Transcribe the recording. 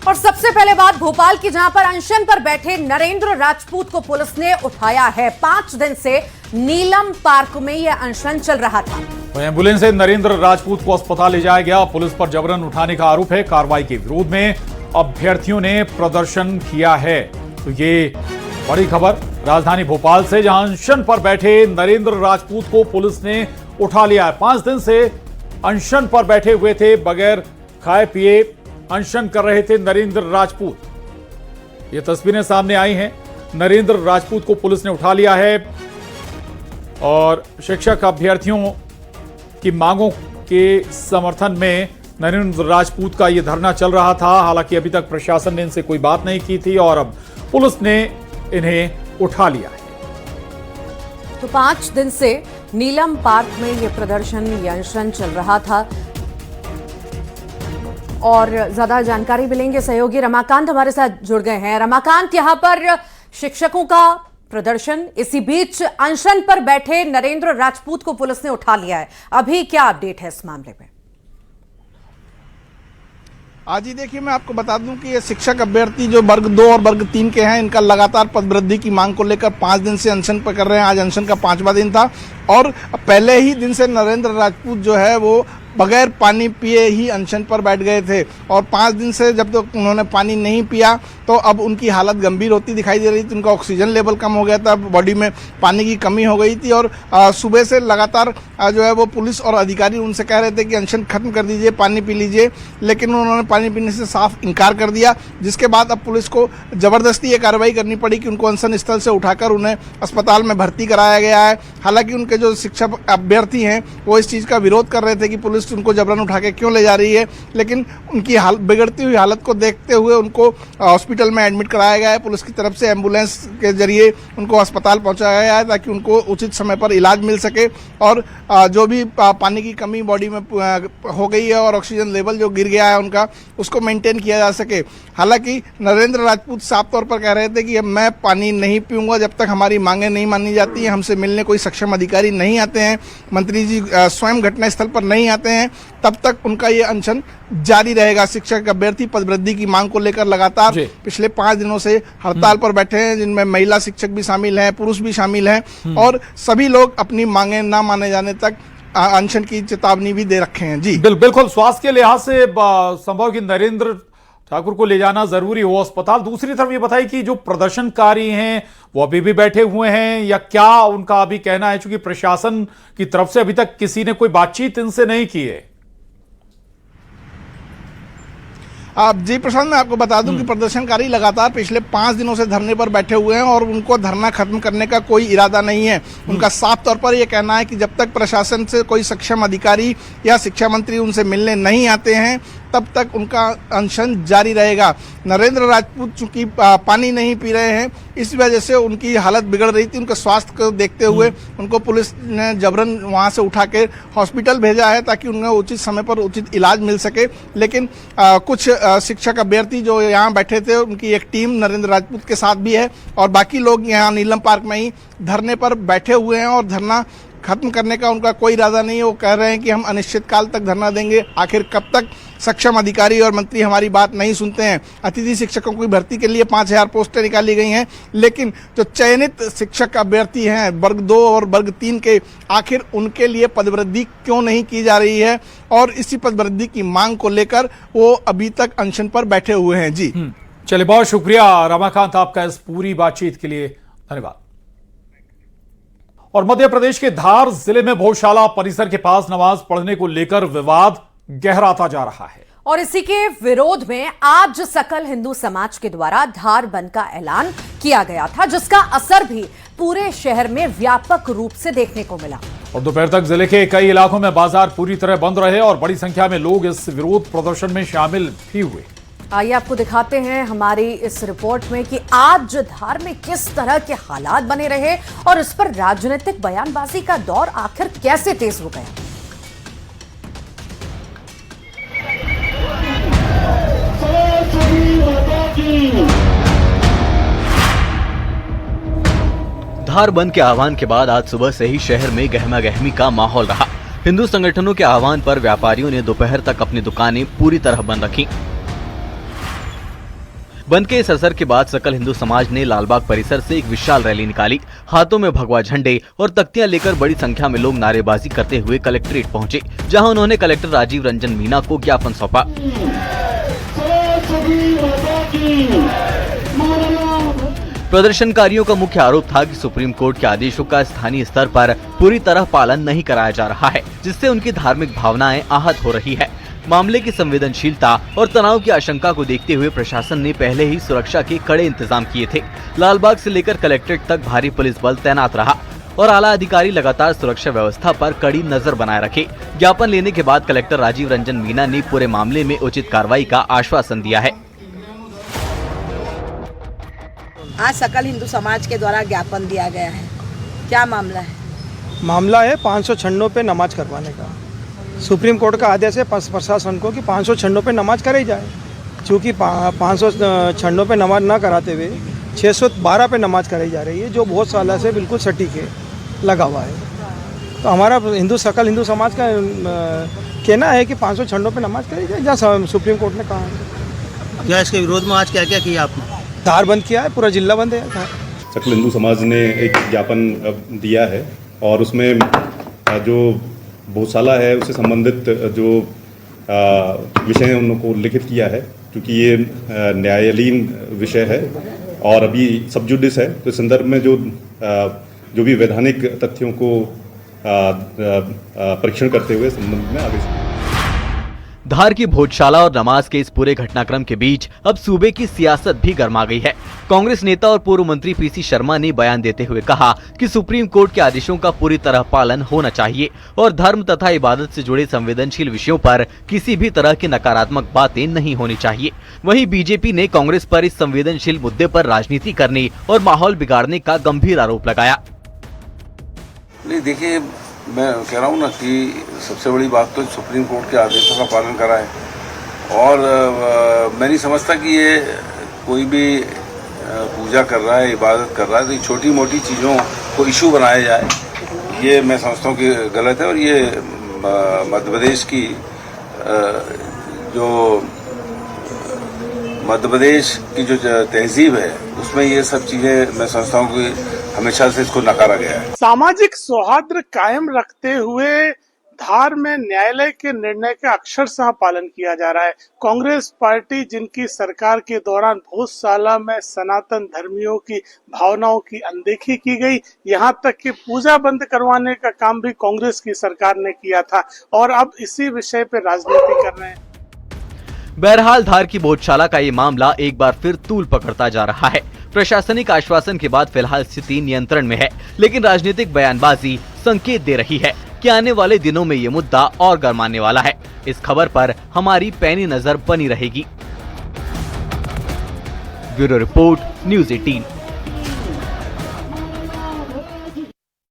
और सबसे पहले बात भोपाल की, जहां पर अनशन पर बैठे नरेंद्र राजपूत को पुलिस ने उठाया है। 5 दिन से नीलम पार्क में यह अनशन चल रहा था। एम्बुलेंस से नरेंद्र राजपूत को अस्पताल ले जाया गया। पुलिस पर जबरन उठाने का आरोप है। कार्रवाई के विरोध में अभ्यर्थियों ने प्रदर्शन किया है। तो ये बड़ी खबर राजधानी भोपाल से, जहां अनशन पर बैठे नरेंद्र राजपूत को पुलिस ने उठा लिया है। 5 दिन से अनशन पर बैठे हुए थे, बगैर खाए पिए अनशन कर रहे थे नरेंद्र राजपूत। ये तस्वीरें सामने आई हैं। नरेंद्र राजपूत को पुलिस ने उठा लिया है और शिक्षक अभ्यर्थियों की मांगों के समर्थन में नरेंद्र राजपूत का यह धरना चल रहा था। हालांकि अभी तक प्रशासन ने इनसे कोई बात नहीं की थी और अब पुलिस ने इन्हें उठा लिया है। तो 5 दिन से नीलम पार्क में यह प्रदर्शन, यह अनशन चल रहा था। और ज्यादा जानकारी मिलेंगे, सहयोगी रमाकांत हमारे साथ जुड़ गए हैं। रमाकांत, यहां पर शिक्षकों का प्रदर्शन, इसी बीच अनशन पर बैठे नरेंद्र राजपूत को पुलिस ने उठा लिया है। अभी क्या अपडेट है इस मामले में? आज ही देखिए, मैं आपको बता दूं कि ये शिक्षक अभ्यर्थी जो वर्ग 2 और वर्ग 3 के हैं, इनका लगातार पदवृद्धि की मांग को लेकर 5 दिन से अनशन पर कर रहे हैं। आज अनशन का 5वां दिन था और पहले ही दिन से नरेंद्र राजपूत जो है वो बगैर पानी पिए ही अनशन पर बैठ गए थे और 5 दिन से जब तक उन्होंने पानी नहीं पिया तो अब उनकी हालत गंभीर होती दिखाई दे रही थी। उनका ऑक्सीजन लेवल कम हो गया था, बॉडी में पानी की कमी हो गई थी और सुबह से लगातार जो है वो पुलिस और अधिकारी उनसे कह रहे थे कि अनशन खत्म कर दीजिए, पानी पी लीजिए, लेकिन उन्होंने पानी पीने से साफ इनकार कर दिया। जिसके बाद अब पुलिस को जबरदस्ती ये कार्रवाई करनी पड़ी कि उनको अनशन स्थल से उठाकर उन्हें अस्पताल में भर्ती कराया गया है। हालांकि उनके जो शिक्षक अभ्यर्थी हैं वो इस चीज़ का विरोध कर रहे थे कि पुलिस उनको जबरन उठा के क्यों ले जा रही है, लेकिन उनकी बिगड़ती हुई हालत को देखते हुए उनको हॉस्पिटल में एडमिट कराया गया है। पुलिस की तरफ से एम्बुलेंस के जरिए उनको अस्पताल पहुंचाया गया है ताकि उनको उचित समय पर इलाज मिल सके और जो भी पानी की कमी बॉडी में हो गई है और ऑक्सीजन लेवल जो गिर गया है उनका, उसको मेंटेन किया जा सके। हालांकि नरेंद्र राजपूत साफ तौर पर कह रहे थे कि मैं पानी नहीं पीऊंगा जब तक हमारी मांगें नहीं मानी जाती हैं, हमसे मिलने कोई सक्षम अधिकारी नहीं आते हैं, मंत्री जी स्वयं घटनास्थल पर नहीं आते हैं, तब तक उनका ये अनशन जारी रहेगा। शिक्षक अभ्यर्थी पदवृद्धि की मांग को लेकर लगातार पिछले 5 दिनों से हड़ताल पर बैठे हैं, जिनमें महिला शिक्षक भी शामिल हैं, पुरुष भी शामिल हैं और सभी लोग अपनी मांगें ना माने जाने तक अनशन की चेतावनी भी दे रखे हैं। जी बिल्कुल, स्वास्थ्य के लिहाज से संभव कि नरेंद्र ठाकुर को ले जाना जरूरी हो अस्पताल। दूसरी तरफ ये बताइए कि जो प्रदर्शनकारी हैं वो अभी भी बैठे हुए हैं या क्या उनका अभी कहना है, चूंकि प्रशासन की तरफ से अभी तक किसी ने कोई बातचीत इनसे नहीं की है? जी प्रशांत, मैं आपको बता दूं कि प्रदर्शनकारी लगातार पिछले 5 दिनों से धरने पर बैठे हुए हैं और उनको धरना खत्म करने का कोई इरादा नहीं है। उनका साफ तौर पर यह कहना है कि जब तक प्रशासन से कोई सक्षम अधिकारी या शिक्षा मंत्री उनसे मिलने नहीं आते हैं तब तक उनका अनशन जारी रहेगा। नरेंद्र राजपूत चूंकि पानी नहीं पी रहे हैं, इस वजह से उनकी हालत बिगड़ रही थी। उनके स्वास्थ्य को देखते हुए उनको पुलिस ने जबरन वहां से उठा के हॉस्पिटल भेजा है ताकि उन्हें उचित समय पर उचित इलाज मिल सके। लेकिन कुछ शिक्षक अभ्यर्थी जो यहाँ बैठे थे, उनकी एक टीम नरेंद्र राजपूत के साथ भी है और बाकी लोग यहाँ नीलम पार्क में ही धरने पर बैठे हुए हैं और धरना खत्म करने का उनका कोई इरादा नहीं है। वो कह रहे हैं कि हम अनिश्चित काल तक धरना देंगे। आखिर कब तक सक्षम अधिकारी और मंत्री हमारी बात नहीं सुनते हैं। अतिथि शिक्षकों की भर्ती के लिए 5000 पोस्टें निकाली गई हैं, लेकिन जो चयनित शिक्षक अभ्यर्थी हैं वर्ग 2 और वर्ग 3 के, आखिर उनके लिए पदवृद्धि क्यों नहीं की जा रही है और इसी पदवृद्धि की मांग को लेकर वो अभी तक अनशन पर बैठे हुए हैं। जी चलिए, बहुत शुक्रिया रमाकांत आपका इस पूरी बातचीत के लिए, धन्यवाद। और मध्य प्रदेश के धार जिले में भोजशाला परिसर के पास नमाज पढ़ने को लेकर विवाद गहराता जा रहा है और इसी के विरोध में आज सकल हिंदू समाज के द्वारा धार बंद का ऐलान किया गया था, जिसका असर भी पूरे शहर में व्यापक रूप से देखने को मिला। और दोपहर तक जिले के कई इलाकों में बाजार पूरी तरह बंद रहे और बड़ी संख्या में लोग इस विरोध प्रदर्शन में शामिल भी हुए। आइए आपको दिखाते हैं हमारी इस रिपोर्ट में कि आज धार में किस तरह के हालात बने रहे और इस पर राजनीतिक बयानबाजी का दौर आखिर कैसे तेज हो गया। धार बंद के आह्वान के बाद आज सुबह से ही शहर में गहमागहमी का माहौल रहा। हिंदू संगठनों के आह्वान पर व्यापारियों ने दोपहर तक अपनी दुकानें पूरी तरह बंद रखी। बंद के इस असर के बाद सकल हिंदू समाज ने लालबाग परिसर से एक विशाल रैली निकाली। हाथों में भगवा झंडे और तख्तियां लेकर बड़ी संख्या में लोग नारेबाजी करते हुए कलेक्ट्रेट पहुंचे, जहां उन्होंने कलेक्टर राजीव रंजन मीना को ज्ञापन सौंपा। प्रदर्शनकारियों का मुख्य आरोप था कि सुप्रीम कोर्ट के आदेशों का स्थानीय स्तर पर पूरी तरह पालन नहीं कराया जा रहा है, जिससे उनकी धार्मिक भावनाएं आहत हो रही है। मामले की संवेदनशीलता और तनाव की आशंका को देखते हुए प्रशासन ने पहले ही सुरक्षा के कड़े इंतजाम किए थे। लालबाग से लेकर कलेक्ट्रेट तक भारी पुलिस बल तैनात रहा और आला अधिकारी लगातार सुरक्षा व्यवस्था पर कड़ी नजर बनाए रखे। ज्ञापन लेने के बाद कलेक्टर राजीव रंजन मीना ने पूरे मामले में उचित कार्रवाई का आश्वासन दिया है। आज सकल हिंदू समाज के द्वारा ज्ञापन दिया गया है, क्या मामला है? मामला है 596 पे नमाज करवाने का। सुप्रीम कोर्ट का आदेश है प्रशासन को कि 596 पे नमाज कराई जाए। चूँकि 596 पे नमाज ना कराते हुए 612 पे नमाज कराई जा रही है, जो बहुत साल से बिल्कुल सटीक है, लगा हुआ है। तो हमारा सकल हिंदू समाज का कहना है कि 596 पे नमाज कराई जाए, जहाँ सुप्रीम कोर्ट ने कहा है। क्या इसके विरोध में आज क्या क्या किया आपने? धार बंद किया है, पूरा जिला बंद है। सकल हिंदू समाज ने एक ज्ञापन दिया है और उसमें जो गौशाला है उससे संबंधित जो विषय उनको लिखित किया है, क्योंकि ये न्यायालयीन विषय है और अभी सब जुडिस है। तो इस संदर्भ में जो भी वैधानिक तथ्यों को परीक्षण करते हुए संबंध में आगे धार की भोजशाला और नमाज के इस पूरे घटनाक्रम के बीच अब सूबे की सियासत भी गर्मा गई है। कांग्रेस नेता और पूर्व मंत्री पीसी शर्मा ने बयान देते हुए कहा कि सुप्रीम कोर्ट के आदेशों का पूरी तरह पालन होना चाहिए और धर्म तथा इबादत से जुड़े संवेदनशील विषयों पर किसी भी तरह की नकारात्मक बातें नहीं होनी चाहिए। वहीं बीजेपी ने कांग्रेस पर इस संवेदनशील मुद्दे पर राजनीति करने और माहौल बिगाड़ने का गंभीर आरोप लगाया। नहीं, देखिए, मैं कह रहा हूँ ना कि सबसे बड़ी बात तो सुप्रीम कोर्ट के आदेशों का पालन करा है और मैं नहीं समझता कि ये कोई भी पूजा कर रहा है, इबादत कर रहा है, तो छोटी मोटी चीज़ों को इशू बनाया जाए, ये मैं समझता हूँ कि गलत है। और ये मध्य प्रदेश की जो तहजीब है उसमें ये सब चीज़ें मैं समझता हूँ कि हमेशा से इसको नकारा गया है। सामाजिक सौहार्द कायम रखते हुए धार में न्यायालय के निर्णय का अक्षरशः पालन किया जा रहा है। कांग्रेस पार्टी, जिनकी सरकार के दौरान भोजशाला में सनातन धर्मियों की भावनाओं की अनदेखी की गई, यहाँ तक कि पूजा बंद करवाने का काम भी कांग्रेस की सरकार ने किया था और अब इसी विषय पर राजनीति कर रहे हैं। बहरहाल धार की भोजशाला का ये मामला एक बार फिर तूल पकड़ता जा रहा है। प्रशासनिक आश्वासन के बाद फिलहाल स्थिति नियंत्रण में है, लेकिन राजनीतिक बयानबाजी संकेत दे रही है कि आने वाले दिनों में ये मुद्दा और गरमाने वाला है। इस खबर पर हमारी पैनी नजर बनी रहेगी। Bureau report, news 18।